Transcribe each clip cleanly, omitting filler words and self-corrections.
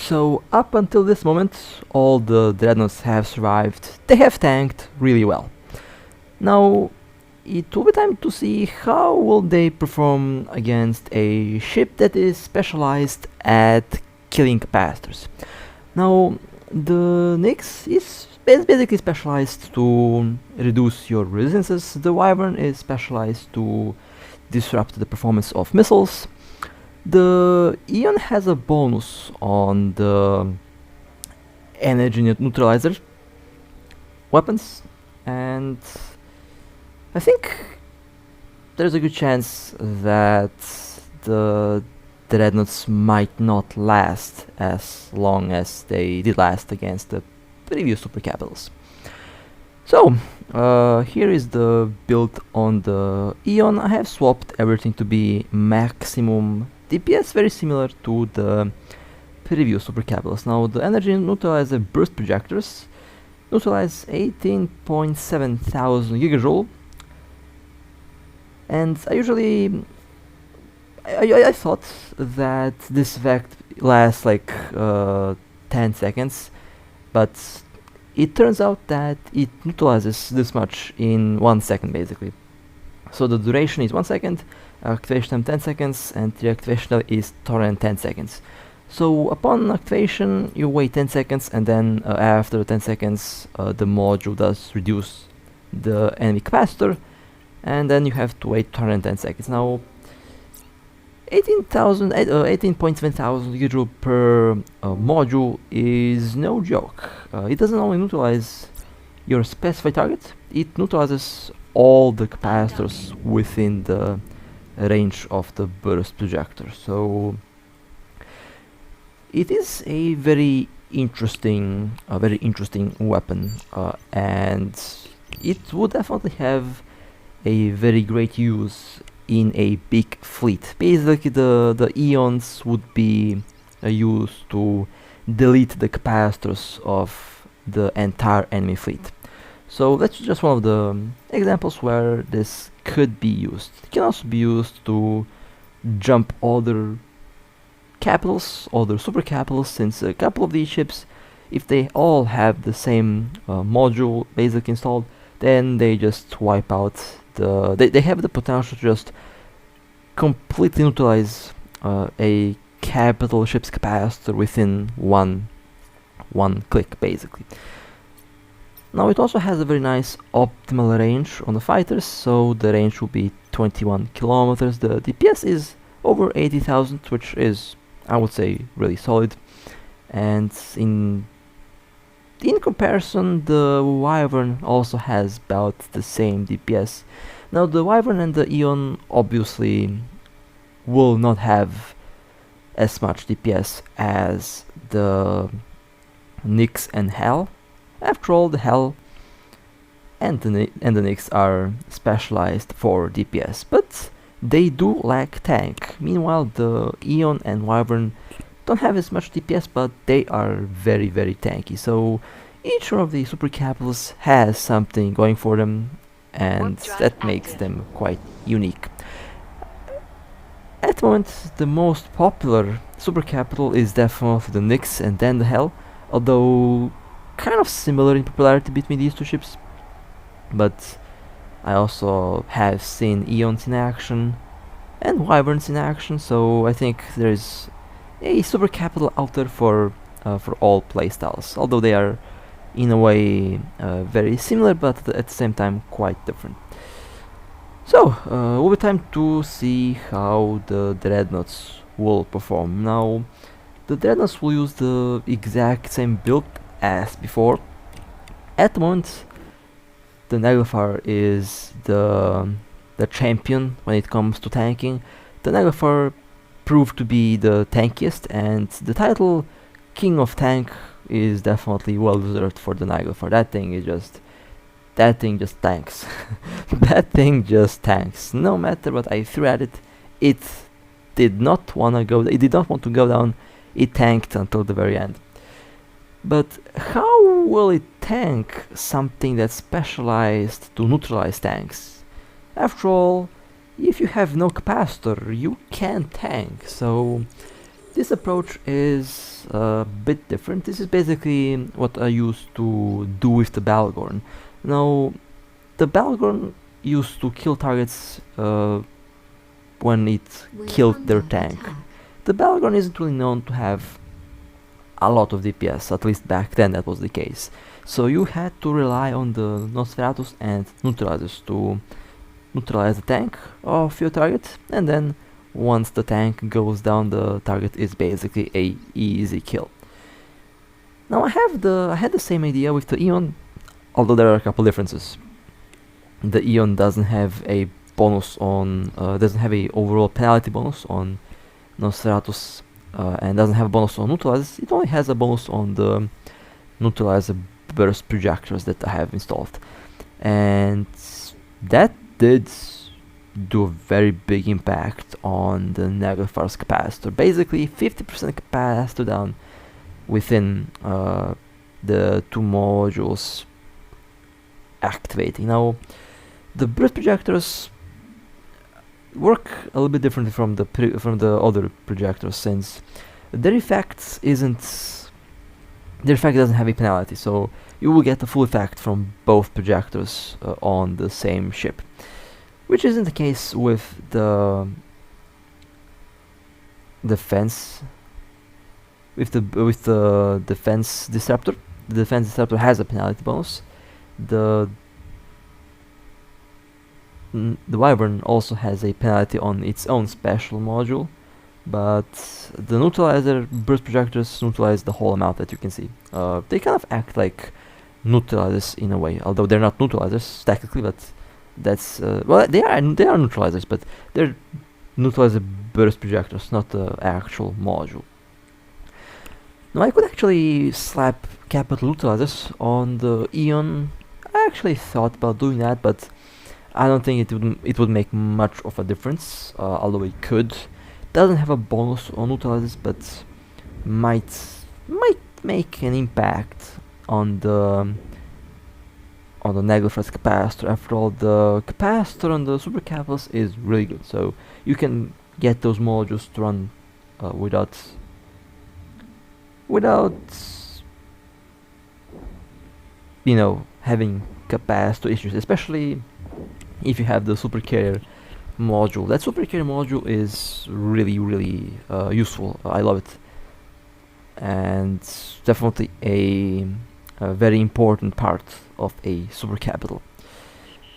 So up until this moment, all the Dreadnoughts have survived. They have tanked really well. Now, it will be time to see how will they perform against a ship that is specialized at killing capacitors. Now, the Nyx is basically specialized to reduce your resistances. The Wyvern is specialized to disrupt the performance of missiles. The Aeon has a bonus on the energy neutralizer weapons, and I think there's a good chance that the Dreadnoughts might not last as long as they did last against the previous Supercapitals. So, here is the build on the Aeon. I have swapped everything to be maximum DPS, very similar to the previous Supercapitals. Now, the energy neutralizer burst projectors neutralize 18.7 thousand gigajoule, and I thought that this effect lasts like 10 seconds, but it turns out that it neutralizes this much in 1 second basically. So the duration is 1 second, activation time 10 seconds, and reactivation time is 10 seconds. So upon activation you wait 10 seconds, and then after 10 seconds the module does reduce the enemy capacitor, and then you have to wait 210 seconds. Now 18.7 thousand gigajoule per module is no joke. It doesn't only neutralize your specified target, it neutralizes all the capacitors within the range of the burst projector. So it is a very interesting weapon, and it would definitely have a very great use in a big fleet. Basically the Aeons would be used to delete the capacitors of the entire enemy fleet. So that's just one of the examples where this could be used. It can also be used to jump other capitals, other supercapitals, since a couple of these ships, if they all have the same module basically installed, then they just wipe out they have the potential to just completely neutralize a capital ship's capacitor within one click basically. Now it also has a very nice optimal range on the fighters, so the range will be 21 kilometers. The DPS is over 80,000, which is, I would say, really solid. And in comparison, the Wyvern also has about the same DPS. Now the Wyvern and the Aeon obviously will not have as much DPS as the Nyx and Hell. After all, the Hell and the Nyx are specialized for DPS, but they do lack tank. Meanwhile, the Aeon and Wyvern don't have as much DPS, but they are very tanky. So each one of the Supercapitals has something going for them, and that makes them quite unique. At the moment, the most popular Supercapital is definitely the Nyx and then the Hell, although kind of similar in popularity between these two ships. But I also have seen Aeons in action and Wyverns in action, so I think there's a Supercapital out there for all playstyles, although they are in a way very similar, but at the same time quite different. So it will be time to see how the Dreadnoughts will perform. Now the Dreadnoughts will use the exact same build as before. At the moment, the Naglfar is the champion when it comes to tanking. The Naglfar proved to be the tankiest, and the title King of Tank is definitely well deserved for the Naglfar. That thing just tanks. That thing just tanks. No matter what I threw at it, it did not want to go down. It tanked until the very end. But how will it tank something that's specialized to neutralize tanks? After all, if you have no capacitor, you can't tank. So This approach is a bit different. This is basically what I used to do with the Balgorn. Now, the Balgorn used to kill targets when it killed their tank. The Balgorn isn't really known to have a lot of DPS, at least back then that was the case. So you had to rely on the Nosferatus and Neutralizers to neutralize the tank of your target, and then once the tank goes down, the target is basically a easy kill. Now I had the same idea with the Aeon, although there are a couple differences. The Aeon doesn't have a bonus on, doesn't have a overall penalty bonus on Nosferatus, and doesn't have a bonus on Neutralizers. It only has a bonus on the Neutralizer burst projectors that I have installed, and that did do a very big impact on the Nagelfar's capacitor. Basically 50% capacitor down within the two modules activating. Now the burst projectors work a little bit differently from the other projectors, since their effect doesn't have a penalty, so you will get the full effect from both projectors on the same ship, which isn't the case with the defense defense disruptor. The defense disruptor has a penalty bonus. The Wyvern also has a penalty on its own special module, but the neutralizer burst projectors neutralize the whole amount that you can see. They kind of act like neutralizers in a way, although they're not neutralizers technically, but that's well, they are neutralizers, but they're neutralizer burst projectors, not the actual module. Now I could actually slap capital neutralizers on the Aeon. I actually thought about doing that, but I don't think it would make much of a difference, although it could. Doesn't have a bonus on neutralizers, but might make an impact on the Nagelfar's capacitor. After all, the capacitor on the Supercapitals is really good, so you can get those modules to run without you know, having capacitor issues, especially if you have the super carrier module. That super carrier module is really useful. I love it, and definitely a very important part of a Supercapital.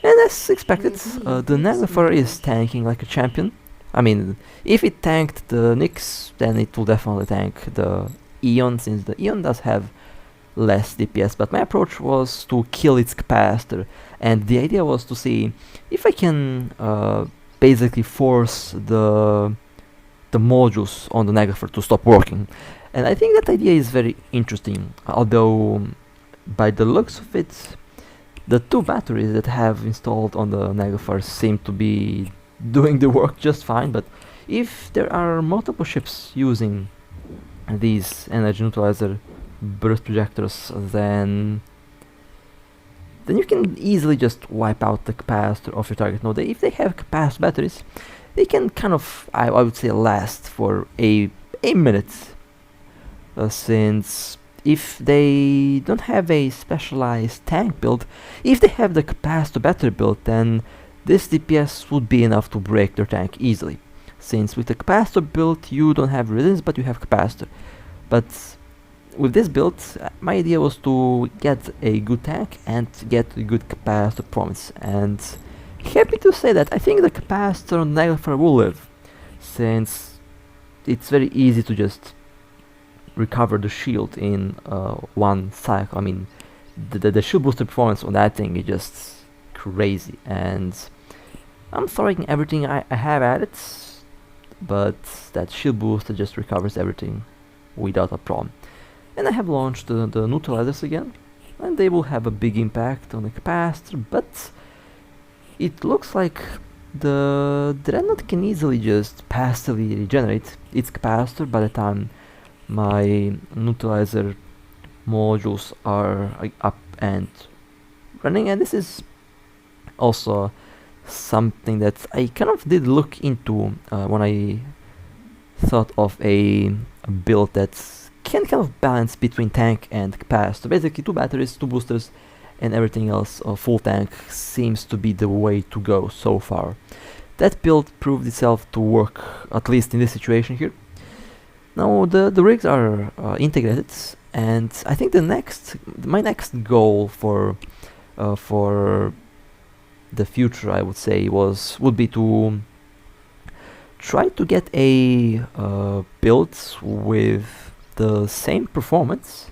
And as expected, the Nagelfar is tanking like a champion. I mean, if it tanked the Nyx, then it will definitely tank the Aeon, since the Aeon does have less DPS, but my approach was to kill its capacitor, and the idea was to see if I can basically force the modules on the Nagelfar to stop working. And I think that idea is very interesting, although by the looks of it, the two batteries that I have installed on the Nagelfar seem to be doing the work just fine. But if there are multiple ships using these energy neutralizer burst projectors, then you can easily just wipe out the capacitor of your target. Now, if they have capacitor batteries, they can kind of, I would say, last for a minute, since if they don't have a specialized tank build, if they have the capacitor battery build, then this DPS would be enough to break their tank easily, since with the capacitor build you don't have resistance but you have capacitor. But with this build, my idea was to get a good tank and get a good capacitor performance, and happy to say that I think the capacitor on Nagelfar will live, since it's very easy to just recover the shield in one cycle. I mean, the shield booster performance on that thing is just crazy, and I'm throwing everything I have at it, but that shield booster just recovers everything without a problem. And I have launched the neutralizers again, and they will have a big impact on the capacitor, but it looks like the Dreadnought can easily just passively regenerate its capacitor by the time my neutralizer modules are up and running. And this is also something that I kind of did look into when I thought of a build that can kind of balance between tank and capacity. So basically 2 batteries, 2 boosters, and everything else, full tank, seems to be the way to go so far. That build proved itself to work, at least in this situation here. Now the rigs are integrated, and I think my next goal for the future, I would say, would be to try to get a build with the same performance,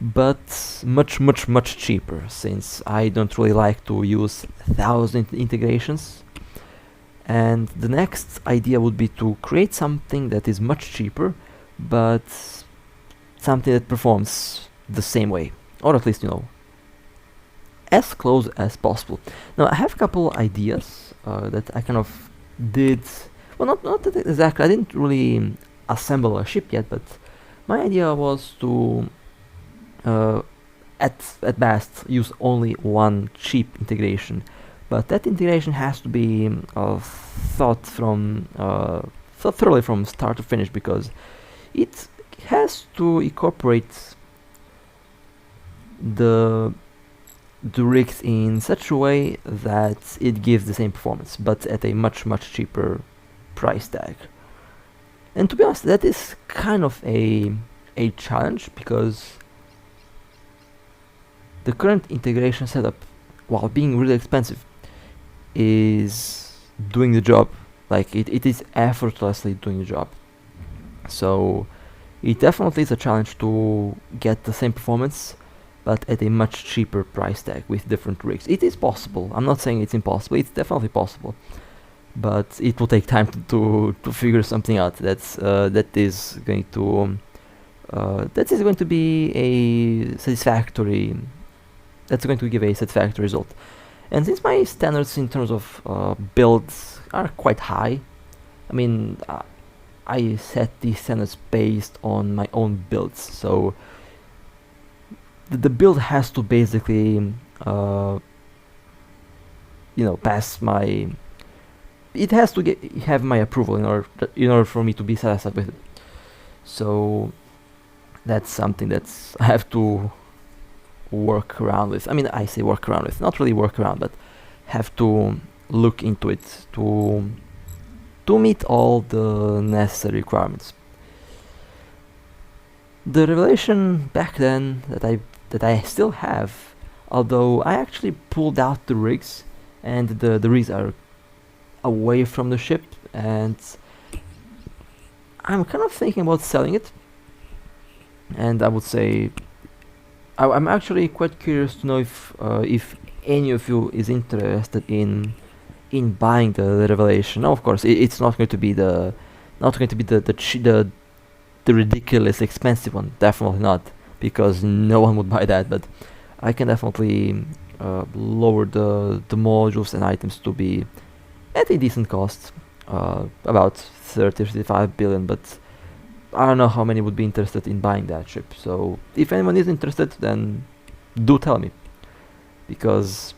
but much cheaper, since I don't really like to use 1,000 integrations. And the next idea would be to create something that is much cheaper, but something that performs the same way, or at least, as close as possible. Now I have a couple ideas that I kind of did. Well, not that exactly. I didn't really assemble a ship yet, but my idea was to at best use only one cheap integration, but that integration has to be thought thoroughly from start to finish, because it has to incorporate the rigs in such a way that it gives the same performance, but at a much cheaper price tag. And to be honest, that is kind of a challenge, because the current integration setup, while being really expensive, is doing the job. Like it is effortlessly doing the job. So it definitely is a challenge to get the same performance, but at a much cheaper price tag with different rigs. It is possible. I'm not saying it's impossible. It's definitely possible, but it will take time to figure something out that is going to be a satisfactory. That's going to give a satisfactory result. And since my standards in terms of builds are quite high, I mean, I set these standards based on my own builds, so the build has to basically pass my. It has to have my approval in order for me to be satisfied with it. So that's something that's I have to work around with. I mean, I say work around with, not really work around, but have to look into it to meet all the necessary requirements. The revelation back then that I still have, although I actually pulled out the rigs, and the rigs are away from the ship, and I'm kind of thinking about selling it. And I would say I'm actually quite curious to know if any of you is interested in buying the revelation. Now, of course, it's not going to be the ridiculous expensive one. Definitely not, because no one would buy that. But I can definitely lower the modules and items to be at a decent cost, about 35 billion. But I don't know how many would be interested in buying that ship. So if anyone is interested, then do tell me, because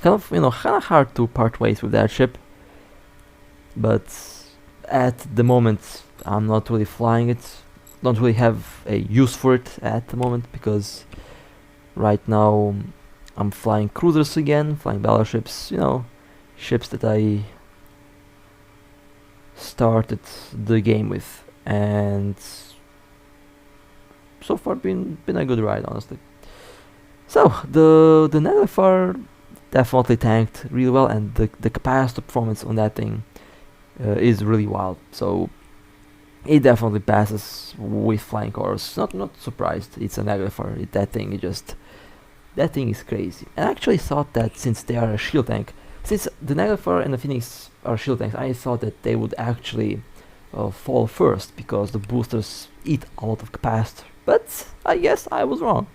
kind of hard to part ways with that ship. But at the moment, I'm not really flying it. Don't really have a use for it at the moment, because right now I'm flying cruisers again, flying battleships. Ships that I started the game with, and so far been a good ride, honestly. So the Neglifar definitely tanked really well, and the capacity performance on that thing is really wild. So it definitely passes with flying colors. Not surprised. It's a Neglifar. That thing is crazy. And I actually thought that since they are a shield tank, since the Neglifar and the Phoenix are shield tanks, I thought that they would actually fall first, because the boosters eat a lot of capacity. But I guess I was wrong.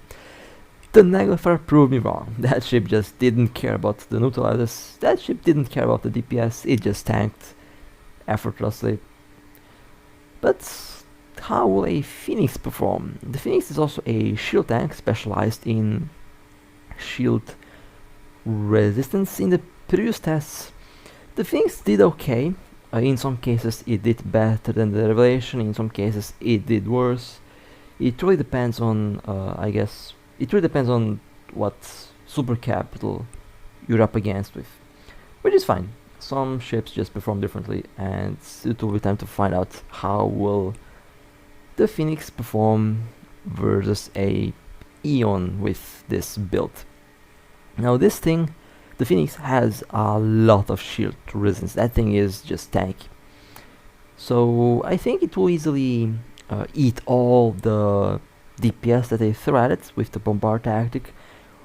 The Neglifar proved me wrong. That ship just didn't care about the Neutralizers. That ship didn't care about the DPS. It just tanked effortlessly. But how will a Phoenix perform? The Phoenix is also a shield tank specialized in shield resistance. In the previous tests, the Phoenix did okay. In some cases it did better than the Revelation, in some cases it did worse. It really depends on, I guess, it really depends on what Supercapital you're up against with, which is fine. Some ships just perform differently, and it will be time to find out how will the Phoenix perform versus a Aeon with this build. Now this thing, the Phoenix, has a lot of shield resistance. That thing is just tanky. So I think it will easily eat all the DPS that they throw at it with the bombard tactic,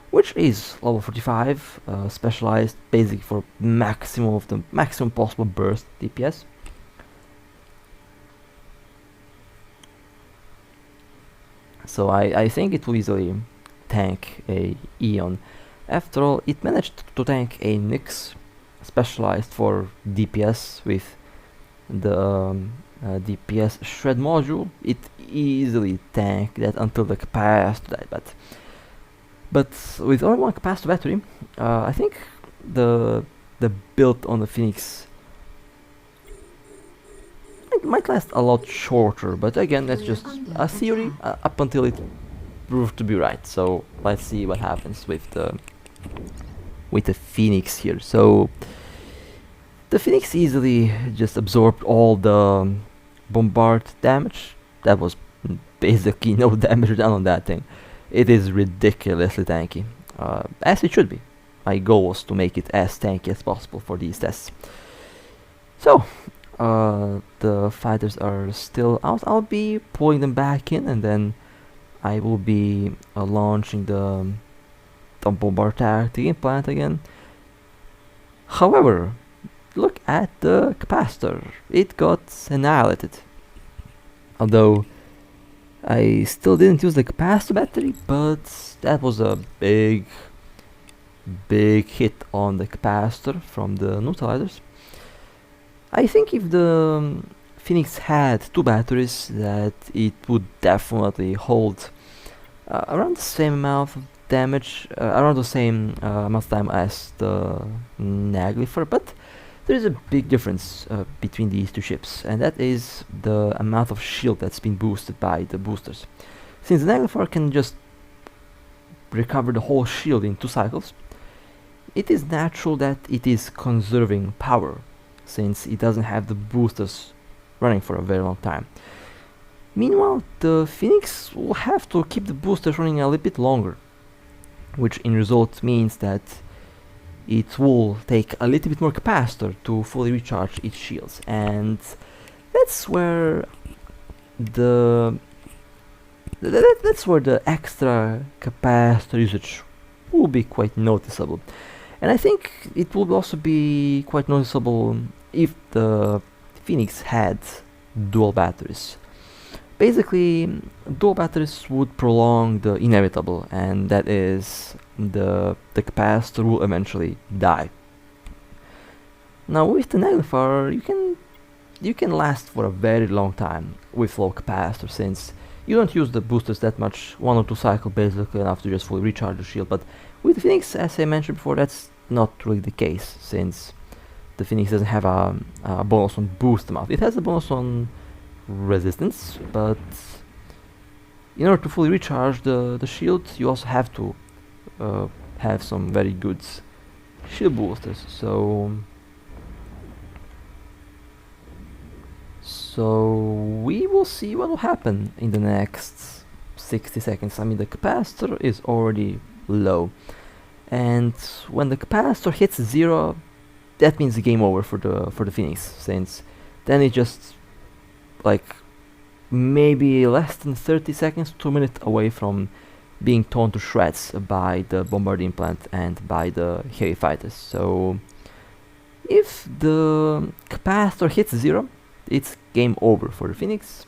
which is level 45, specialized basically for maximum possible burst DPS. So I think it will easily tank a Aeon. After all, it managed to tank a Nyx, specialized for DPS with the DPS shred module. It easily tanked that until the capacitor died, but with only one capacitor battery, I think the build on the Phoenix might last a lot shorter, but again, that's just a theory up until it proved to be right. So let's see what happens with the Phoenix here. So the Phoenix easily just absorbed all the bombard damage. That was basically no damage done on that thing. It is ridiculously tanky, as it should be. My goal was to make it as tanky as possible for these tests. So the fighters are still out. I'll be pulling them back in, and then I will be launching the bombard tactic implant again. However, look at the capacitor. It got annihilated. Although I still didn't use the capacitor battery, but that was a big hit on the capacitor from the Neutralizers. I think if the Phoenix had two batteries, that it would definitely hold around the same amount of damage, around the same amount of time as the Naglifer, but there is a big difference between these two ships, and that is the amount of shield that's been boosted by the boosters. Since the Naglifer can just recover the whole shield in 2 cycles, it is natural that it is conserving power, since it doesn't have the boosters running for a very long time. Meanwhile, the Phoenix will have to keep the boosters running a little bit longer, which in result means that it will take a little bit more capacitor to fully recharge its shields, and that's where the extra capacitor usage will be quite noticeable. And I think it will also be quite noticeable if the Phoenix had dual batteries. Basically, dual batteries would prolong the inevitable, and that is the capacitor will eventually die. Now with the Naglifer, you can last for a very long time with low capacitor, since you don't use the boosters that much. 1 or 2 cycles basically enough to just fully recharge the shield. But with the Phoenix, as I mentioned before, that's not really the case, since the Phoenix doesn't have a bonus on boost amount. It has a bonus on resistance, but in order to fully recharge the shield, you also have to have some very good shield boosters. So we will see what will happen in the next 60 seconds. I mean, the capacitor is already low, and when the capacitor hits 0, that means game over for the Phoenix, since then it just like maybe less than 30 seconds to a minute away from being torn to shreds by the bombard implant and by the heavy fighters. So if the capacitor hits 0, it's game over for the Phoenix.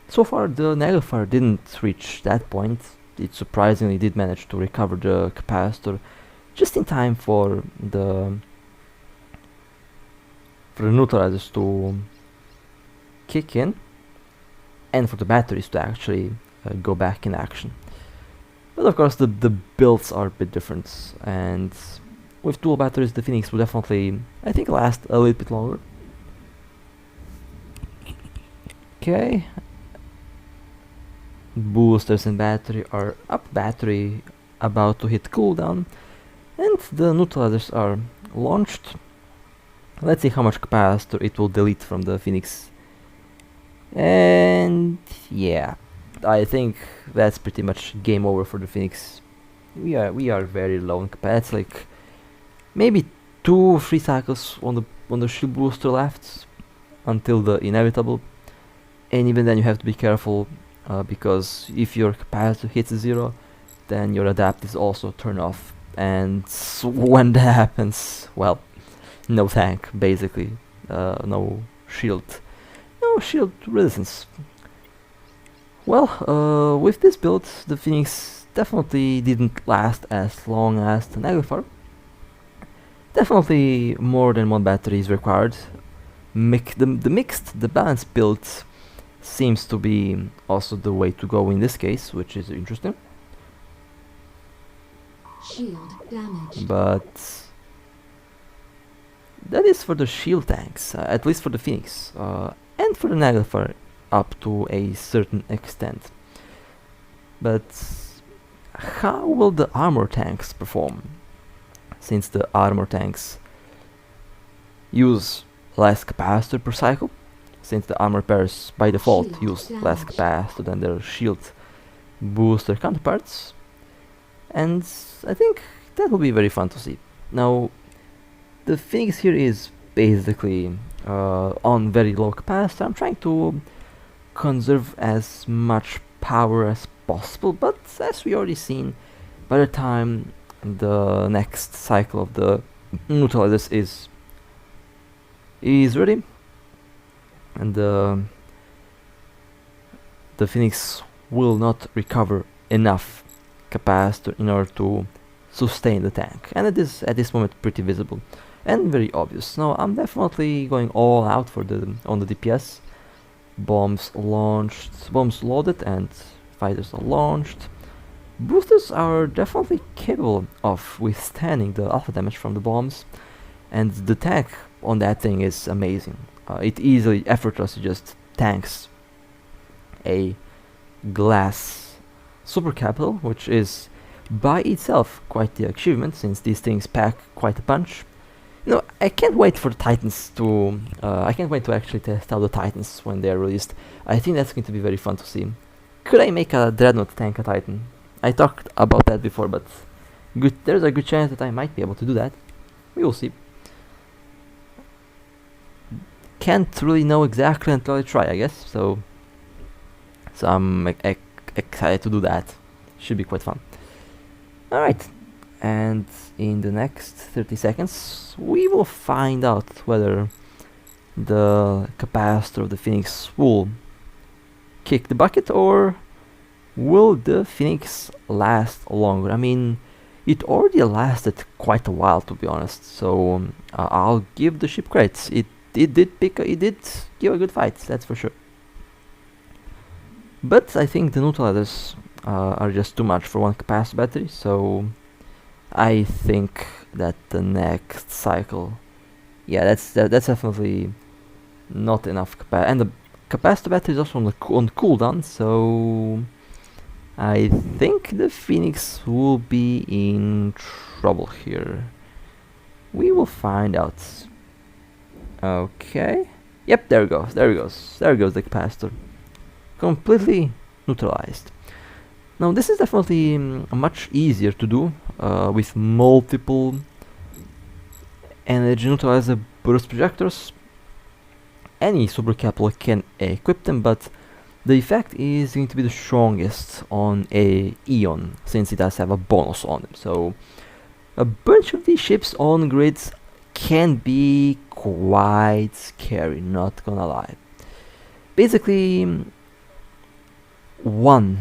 So far the Naglifer didn't reach that point. It surprisingly did manage to recover the capacitor just in time for the Neutralizers to kick in, and for the batteries to actually go back in action. But of course the builds are a bit different, and with dual batteries the Phoenix will definitely, I think, last a little bit longer. Okay. Boosters and battery are up. Battery about to hit cooldown. And the neutralizers are launched. Let's see how much capacitor it will delete from the Phoenix. And yeah, I think that's pretty much game over for the Phoenix. We are very low in capacity. Like maybe 2-3 cycles on the shield booster left until the inevitable. And even then you have to be careful because if your capacitor hits 0, then your adapt is also turned off. And when that happens, well, no tank basically, no shield resistance. Well, with this build, the Phoenix definitely didn't last as long as the Naglfar. Definitely more than one battery is required. The balanced build seems to be also the way to go in this case, which is interesting. Shield damage. But that is for the shield tanks, at least for the Phoenix, and for the Naglfar up to a certain extent. But how will the armor tanks perform? Since the armor tanks use less capacitor per cycle, since the armor pairs by default Shield use damage. less capacitor than their shield booster counterparts, and I think that will be very fun to see. Now, the Phoenix here is basically on very low capacitor. I'm trying to conserve as much power as possible, but as we already seen, by the time the next cycle of the Neutralizers is ready, and the Phoenix will not recover enough capacitor in order to sustain the tank, and it is at this moment pretty visible and very obvious. Now I'm definitely going all out for on the DPS. Bombs launched, bombs loaded, and fighters are launched. Boosters are definitely capable of withstanding the alpha damage from the bombs, and the tank on that thing is amazing. It easily, effortlessly just tanks a glass Supercapital, which is by itself quite the achievement, since these things pack quite a punch. You know, I can't wait for the Titans to... I can't wait to actually test out the Titans when they are released. I think that's going to be very fun to see. Could I make a Dreadnought tank a Titan? I talked about that before, but there's a good chance that I might be able to do that. We will see. Can't really know exactly until I try, I guess. So I'm excited to do that. Should be quite fun. Alright, and in the next 30 seconds we will find out whether the capacitor of the Phoenix will kick the bucket, or will the Phoenix last longer. I mean, it already lasted quite a while, to be honest, so I'll give the ship credits. It did give a good fight, that's for sure. But I think the Neutralizers are just too much for one capacitor battery, so I think that the next cycle, yeah, that's definitely not enough capacity, and the capacitor battery is also on cooldown, so I think the Phoenix will be in trouble here. We will find out. Okay. Yep, there it goes. There goes the capacitor. Completely neutralized. Now this is definitely much easier to do with multiple energy neutralizer burst projectors. Any Supercapital can equip them, but the effect is going to be the strongest on a Aeon, since it does have a bonus on them. So a bunch of these ships on grids can be quite scary, not gonna lie. Basically, one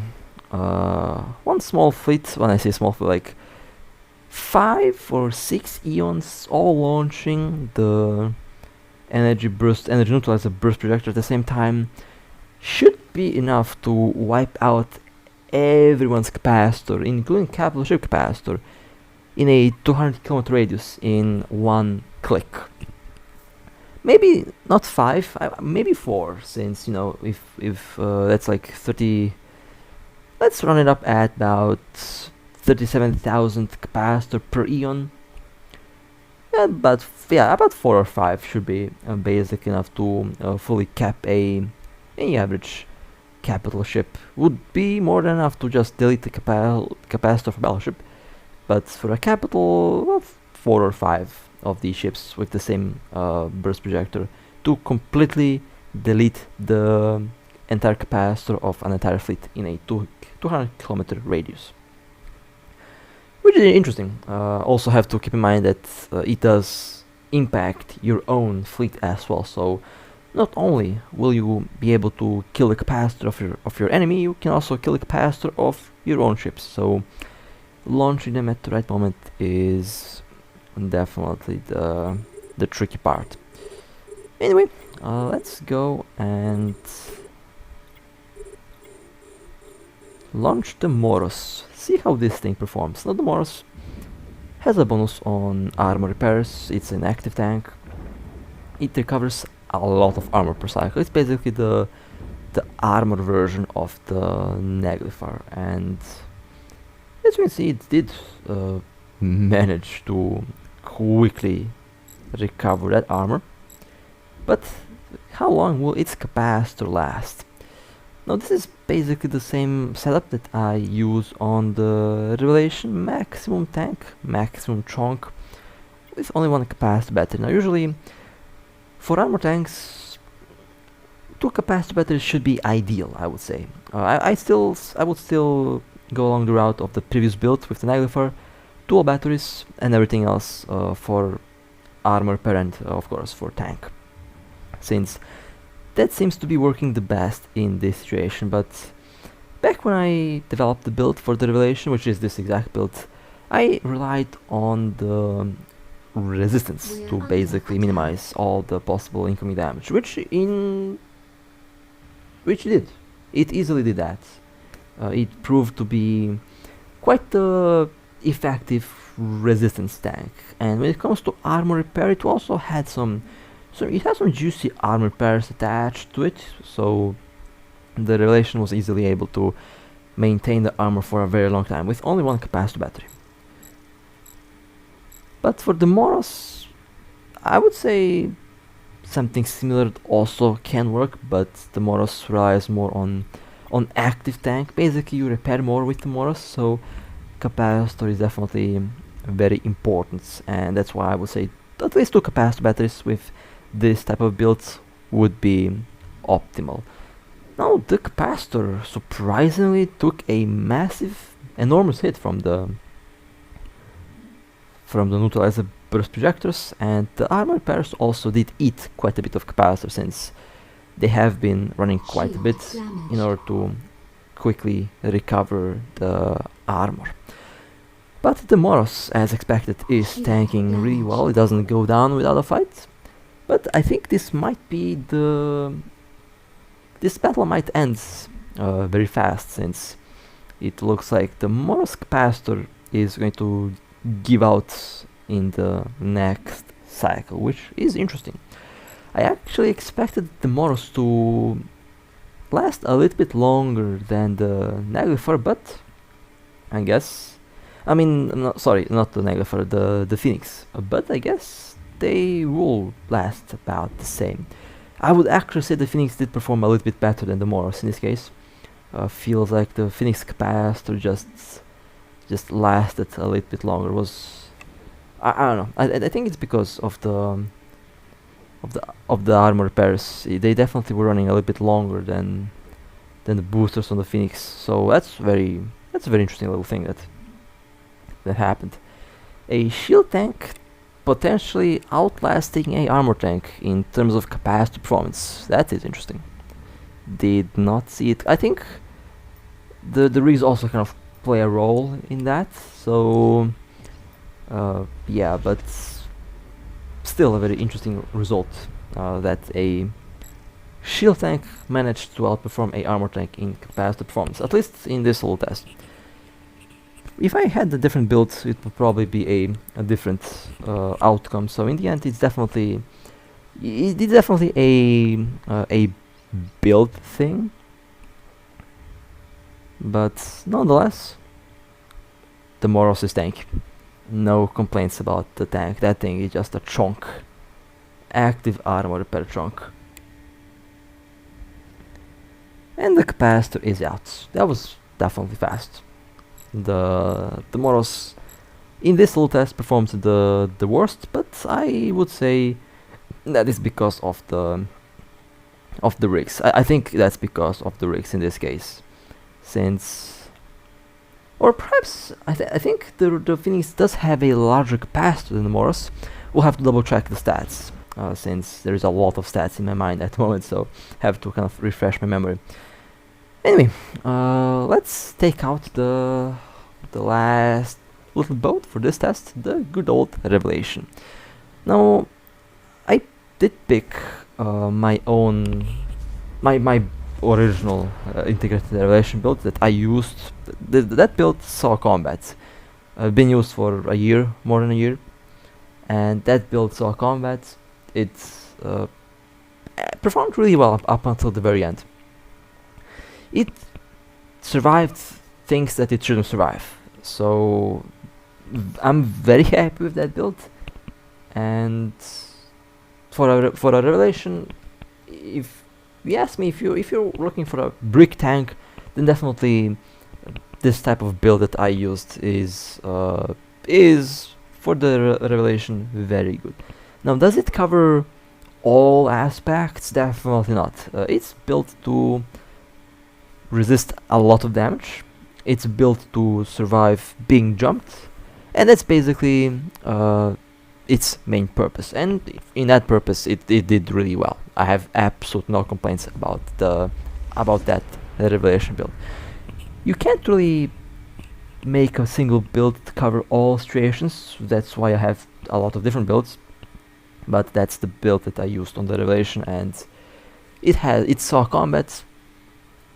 small fleet, when I say small fleet, like 5 or 6 Aeons all launching the energy neutralizer burst projector at the same time should be enough to wipe out everyone's capacitor, including capital ship capacitor, in a 200 km radius in one click. Maybe not 5, maybe 4, since, you know, if that's like 30. Let's run it up at about 37,000 capacitor per Aeon. But yeah, about 4 or 5 should be basic enough to fully cap any average capital ship. Would be more than enough to just delete the capacitor for battleship. But for a capital, well, 4 or 5 of these ships with the same burst projector to completely delete the entire capacitor of an entire fleet in a 200-kilometer radius. Which is interesting. Also have to keep in mind that it does impact your own fleet as well. So not only will you be able to kill the capacitor of your enemy, you can also kill the capacitor of your own ships. So launching them at the right moment is definitely the tricky part. Anyway, let's go and launch the Moros. See how this thing performs. Now the Moros has a bonus on armor repairs. It's an active tank. It recovers a lot of armor per cycle. It's basically the armor version of the Neglifer, and as you can see, it did manage to quickly recover that armor. But how long will its capacitor last? Now this is basically the same setup that I use on the Revelation maximum tank, maximum chunk, with only one capacitor battery. Now usually for armor tanks, 2 capacitor batteries should be ideal, I would say. I would still go along the route of the previous build with the Neglifer, dual batteries and everything else for armor parent, of course, for tank, since that seems to be working the best in this situation. But back when I developed the build for the Revelation, which is this exact build, I relied on the resistance to basically minimize all the possible incoming damage, which it did. It easily did that. It proved to be quite the effective resistance tank. And when it comes to armor repair, it also had some juicy armor repairs attached to it, so the Revelation was easily able to maintain the armor for a very long time with only one capacitor battery. But for the Moros, I would say something similar also can work, but the Moros relies more on active tank. Basically you repair more with the Moros, so capacitor is definitely very important, and that's why I would say at least 2 capacitor batteries with this type of build would be optimal. Now the capacitor surprisingly took a enormous hit from the Neutralizer burst projectors, and the armor repairs also did eat quite a bit of capacitor, since they have been running quite a bit in order to quickly recover the armor. But the Moros, as expected, is tanking really well. It doesn't go down without a fight. But I think this might be this battle might end very fast, since it looks like the Moros capacitor is going to give out in the next cycle, which is interesting. I actually expected the Moros to last a little bit longer than the Neglifer, but I guess, I mean, sorry, not the Neglifer, the Phoenix, but I guess they will last about the same. I would actually say the Phoenix did perform a little bit better than the Moros in this case. Feels like the Phoenix capacitor just lasted a little bit longer. I don't know. I think it's because of the armor repairs. They definitely were running a little bit longer than the boosters on the Phoenix. So that's a very interesting little thing that happened. A shield tank potentially outlasting a armor tank in terms of capacitor performance. That is interesting. Did not see it. I think the rigs also kind of play a role in that. So yeah, but still a very interesting result that a shield tank managed to outperform a armor tank in capacitor performance, at least in this little test. If I had a different build, it would probably be a different outcome. So in the end, it's definitely It is definitely a build thing, but nonetheless, the Moros is tanky. No complaints about the tank. That thing is just a chunk. Active armor per chunk. And the capacitor is out. That was definitely fast. The Moros in this little test performed the worst, but I would say that is because of the rigs. I think that's because of the rigs in this case, since, or perhaps I think the Phoenix does have a larger capacitor than the Moros. We'll have to double check the stats, since there's a lot of stats in my mind at the moment, so have to kind of refresh my memory. Anyway, let's take out the last little boat for this test, the good old Revelation. Now, I did pick my original integrated Revelation build that I used. That build saw combat. Been used for a year, more than a year, and that build saw combat. It's performed really well up until the very end. It survived things that it shouldn't survive, so I'm very happy with that build. And for a Revelation, if you ask me, if you're looking for a brick tank, then definitely this type of build that I used is for the Revelation very good. Now, does it cover all aspects? Definitely not. It's built to resist a lot of damage. It's built to survive being jumped, and that's basically its main purpose. And in that purpose, it did really well. I have absolute no complaints about that Revelation build. You can't really make a single build to cover all situations. That's why I have a lot of different builds. But that's the build that I used on the Revelation, and it saw combat.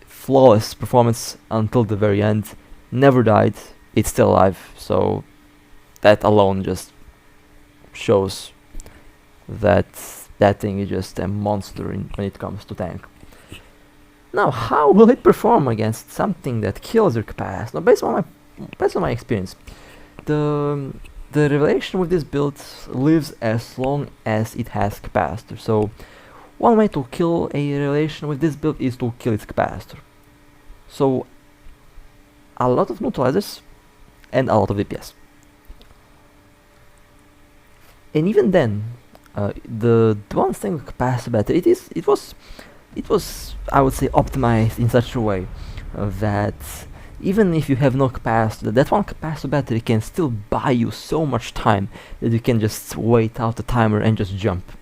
Flawless performance until the very end. Never died. It's still alive. So that alone just shows that that thing is just a monster when it comes to tank. Now, how will it perform against something that kills your capacitor? Now, based on my experience, the Revelation with this build lives as long as it has capacitor. So one way to kill a Revelation with this build is to kill its capacitor. So a lot of neutralizers and a lot of DPS. And even then, the one thing with capacitor battery, it was I would say optimized in such a way that even if you have no capacitor, that one capacitor battery can still buy you so much time that you can just wait out the timer and just jump.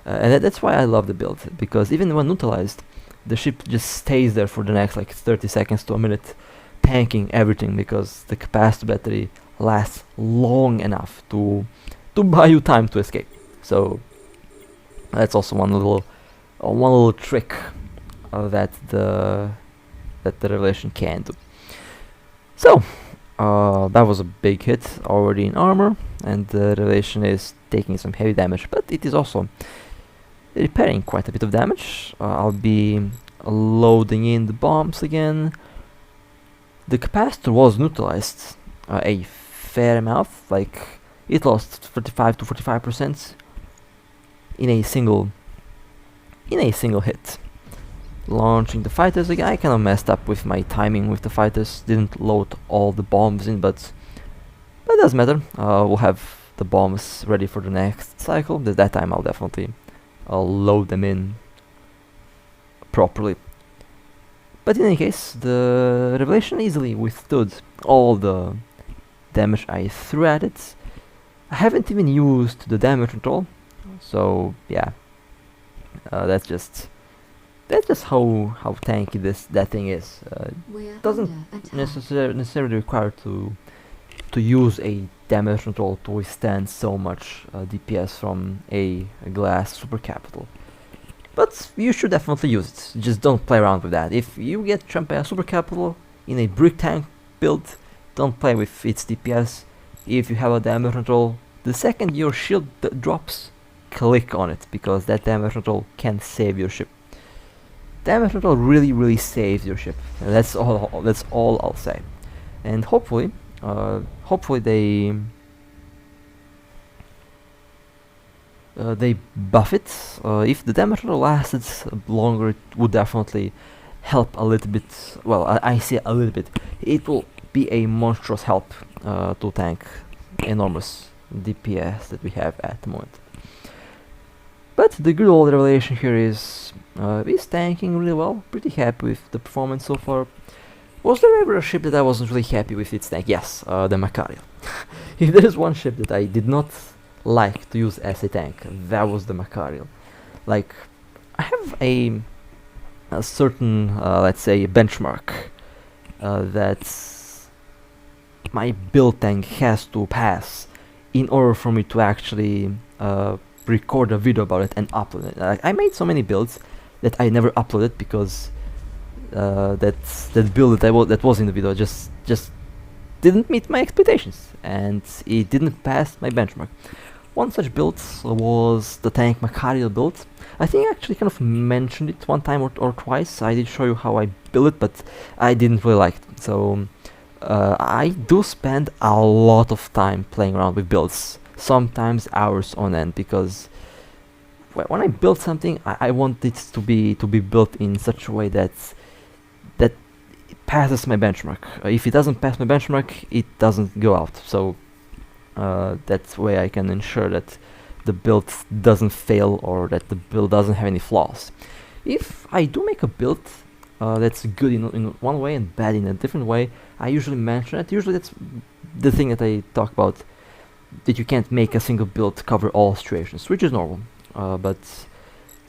And that's why I love the build, because even when neutralized, the ship just stays there for the next like 30 seconds to a minute, tanking everything, because the capacitor battery lasts long enough to buy you time to escape. So that's also one little trick that the Revelation can do. So that was a big hit already in armor, and the Revelation is taking some heavy damage, but it is also repairing quite a bit of damage. I'll be loading in the bombs again. The capacitor was neutralized a fair amount, like it lost 35 to 45% in a single hit. Launching the fighters again. I kind of messed up with my timing with the fighters, didn't load all the bombs in, but it doesn't matter. We'll have the bombs ready for the next cycle. That time I'll load them in properly. But in any case, the Revelation easily withstood all the damage I threw at it. I haven't even used the damage control, so yeah, that's just how tanky that thing is. It doesn't necessarily require to use a damage control to withstand so much DPS from a glass Supercapital. But you should definitely use it. Just don't play around with that. If you get jumped by a Supercapital in a brick tank build, don't play with its DPS. If you have a damage control, the second your shield drops, click on it, because that damage control can save your ship. Damage control really saves your ship. And that's all I'll say. And hopefully they buff it. If the damage control lasted longer, it would definitely help a little bit. Well, I say a little bit. It will be a monstrous help to tank enormous DPS that we have at the moment. But the good old revelation here is tanking really well. Pretty happy with the performance so far. Was there ever a ship that I wasn't really happy with its tank? Yes, the Macarial. If there is one ship that I did not like to use as a tank, that was the Macarial. Like, I have a certain, let's say, benchmark that my build tank has to pass in order for me to actually record a video about it and upload it. I made so many builds that I never uploaded because that build that was in the video just didn't meet my expectations, and it didn't pass my benchmark. One such build was the tank Macarial build. I think I actually kind of mentioned it one time or twice. I did show you how I built it, but I didn't really like it. So I do spend a lot of time playing around with builds, sometimes hours on end, because when I build something, I want it to be built in such a way that it passes my benchmark. If it doesn't pass my benchmark, it doesn't go out. So that's way I can ensure that the build doesn't fail or that the build doesn't have any flaws. If I do make a build that's good in one way and bad in a different way, I usually mention it. Usually that's the thing that I talk about, that you can't make a single build cover all situations, which is normal. But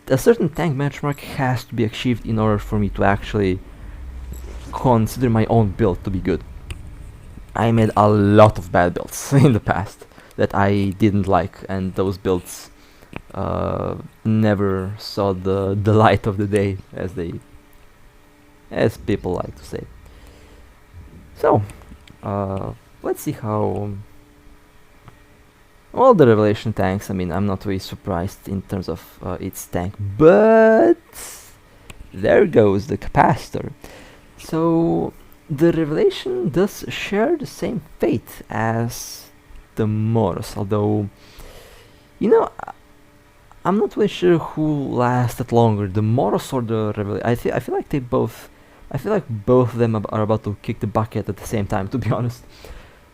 a certain tank benchmark has to be achieved in order for me to actually consider my own build to be good. I made a lot of bad builds in the past that I didn't like, and those builds never saw the light of the day, as people like to say. So let's see how all the Revelation tanks. I mean, I'm not really surprised in terms of its tank, but there goes the capacitor. So the Revelation does share the same fate as the Moros, although, you know, I'm not really sure who lasted longer, the Moros or the Revelation. I feel like they both. I feel like both of them are about to kick the bucket at the same time, to be honest.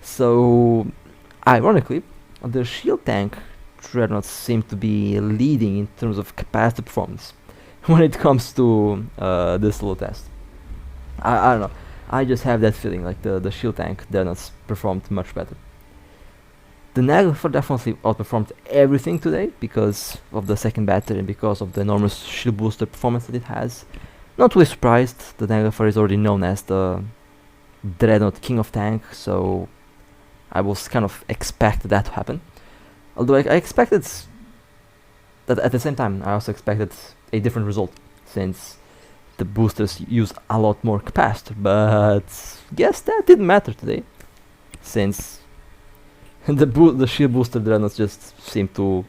So, ironically, the shield tank Dreadnought seemed to be leading in terms of capacity performance when it comes to this little test. I don't know. I just have that feeling like the shield tank Dreadnoughts performed much better. The Naglfar definitely outperformed everything today because of the second battery and because of the enormous shield booster performance that it has. Not really surprised, the Naglfar is already known as the Dreadnought King of Tank, so I was kind of expect that to happen. Although I expected that at the same time, I also expected a different result, since the boosters use a lot more capacitor, but guess that didn't matter today, since the shield booster Dreadnoughts just seem to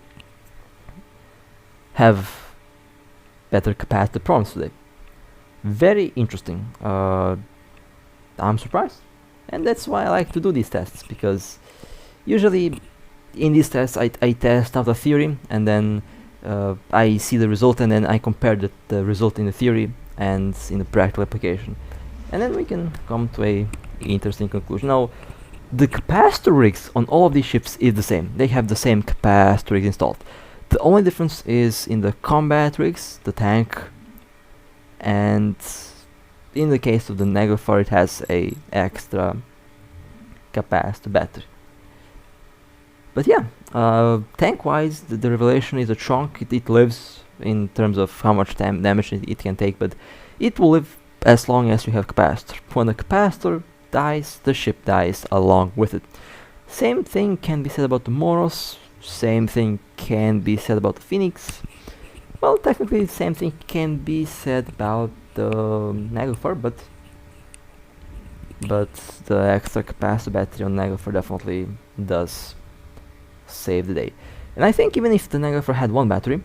have better capacitor performance today. Very interesting. I'm surprised, and that's why I like to do these tests, because usually in these tests I test out a theory, and then I see the result, and then I compare the result in the theory and in the practical application, and then we can come to a interesting conclusion. Now, the capacitor rigs on all of these ships is the same. They have the same capacitor rigs installed. The only difference is in the combat rigs, the tank, and in the case of the Naglfar, it has a extra capacitor battery. But yeah, tank-wise, the Revelation is a chunk. It lives in terms of how much damage it can take, but it will live as long as you have capacitor. When the capacitor dies, the ship dies along with it. Same thing can be said about the Moros. Same thing can be said about the Phoenix. Well, technically the same thing can be said about the Naglfar, but the extra capacitor battery on Naglfar definitely does save the day. And I think even if the Negafer had one battery,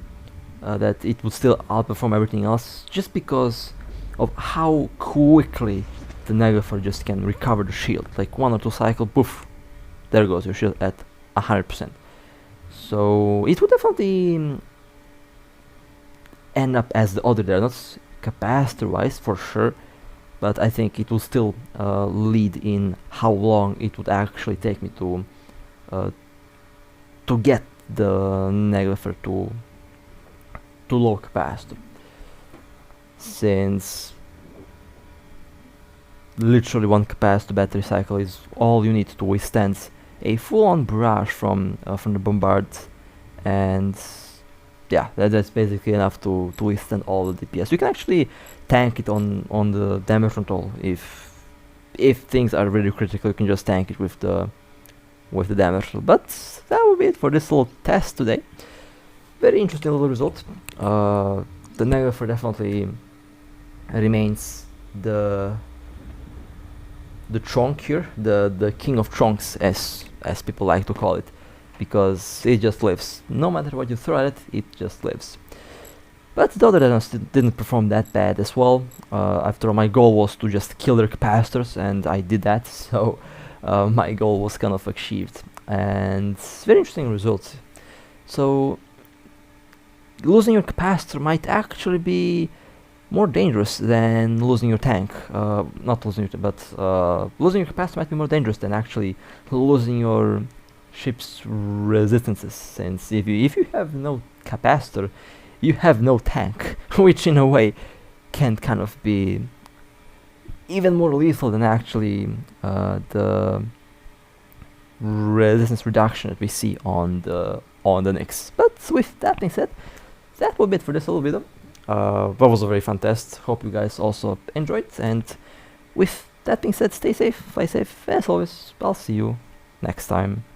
that it would still outperform everything else, just because of how quickly the Negafer just can recover the shield. Like 1 or 2 cycles, poof, there goes your shield at 100%. So it would definitely end up as the other Dreadnoughts, capacitor-wise for sure, but I think it will still lead in how long it would actually take me to get the Negafer to low capacitor, since literally 1 capacitor battery cycle is all you need to withstand a full-on barrage from the bombard, and yeah, that's basically enough to withstand all the DPS. You can actually tank it on the damage control if things are really critical. You can just tank it with the damage control. But that will be it for this little test today. Very interesting little result. The Negafer definitely remains the chunk here, the king of chunks, as people like to call it, because it just lives. No matter what you throw at it, it just lives. But the other Dreadnoughts didn't perform that bad as well. After all, my goal was to just kill their capacitors, and I did that, so my goal was kind of achieved. And very interesting results. So losing your capacitor might actually be more dangerous than losing your tank. Not losing your but losing your capacitor might be more dangerous than actually losing your ship's resistances, since if you have no capacitor, you have no tank, which in a way can kind of be even more lethal than actually the resistance reduction that we see on the Nyx. But with that being said, that will be it for this little video. That was a very fun test. Hope you guys also enjoyed, and with that being said, stay safe, fly safe. As always, I'll see you next time.